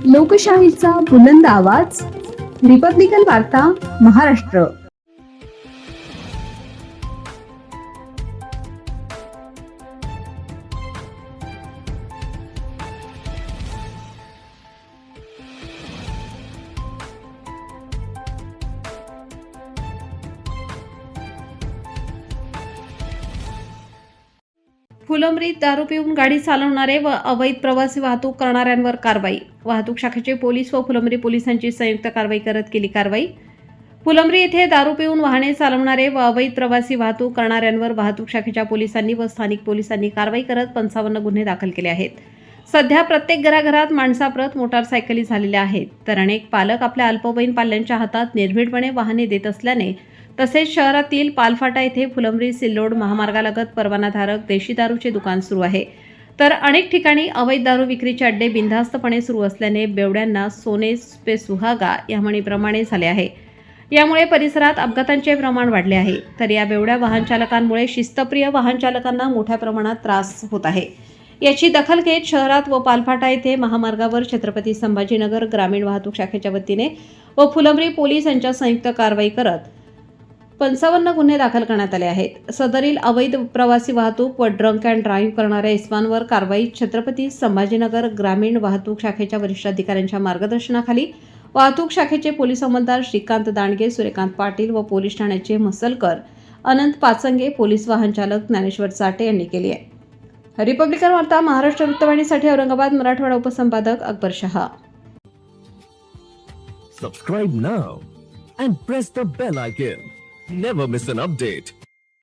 लोकशाहीचा बुलंद आवाज, रिपब्लिकन वार्ता, महाराष्ट्र. फुलंब्रीत दारू पिऊन गाडी चालवणारे व अवैध प्रवासी वाहतूक करणाऱ्यांवर कारवाई. वाहतूक शाखेचे पोलीस व फुलंब्री पोलिसांची संयुक्त कारवाई करत केली कारवाई. फुलंब्री येथे दारू पिऊन वाहने चालवणारे व अवैध प्रवासी वाहतूक करणाऱ्यांवर वाहतूक शाखेच्या पोलिसांनी व स्थानिक पोलिसांनी कारवाई करत 55 गुन्हे दाखल केले आहेत. सध्या प्रत्येक घराघरात माणसाप्रत मोटारसायकली झालेल्या आहेत, तर अनेक पालक आपल्या अल्पवयीन पाल्यांच्या हातात निर्भीडपणे वाहने देत असल्याने तसेच शहरातील पालफाटा येथे फुलंब्री सिल्लोड महामार्गालगत परवानाधारक देशी दारूचे दुकान सुरू आहे. तर अनेक ठिकाणी अवैध दारू विक्रीचे अड्डे बिनधास्तपणे सुरू असल्याने बेवड्यांना सोने पे सुहागा या म्हणीप्रमाणे झाले आहे. यामुळे परिसरात अपघातांचे प्रमाण वाढले आहे. तर या बेवड्या वाहन चालकांमुळे शिस्तप्रिय वाहन चालकांना मोठ्या प्रमाणात त्रास होत आहे. याची दखल घेत शहरात व पालफाटा येथे महामार्गावर छत्रपती संभाजीनगर ग्रामीण वाहतूक शाखेच्या वतीने व फुलंब्री पोलीस यांच्या संयुक्त कारवाई करत 55 गुन्हे दाखल करण्यात आले आहेत. सदरील अवैध प्रवासी वाहतूक व ड्रंक अँड ड्राईव्ह करणाऱ्या इस्मांवर कारवाई छत्रपती संभाजीनगर ग्रामीण वाहतूक शाखेच्या वरिष्ठ अधिकाऱ्यांच्या मार्गदर्शनाखाली वाहतूक शाखेचे पोलीस अंमलदार श्रीकांत दांडगे, सूर्यकांत पाटील व पोलीस ठाण्याचे मसलकर अनंत पाचंगे, पोलीस वाहन चालक ज्ञानेश्वर चाटे यांनी केली आहे. रिपब्लिकन वार्ता Maharashtra वृत्तवाहिनीसाठी Aurangabad Marathwada उपसंपादक Akbar Shah. Subscribe now and press the bell icon. Never miss an update.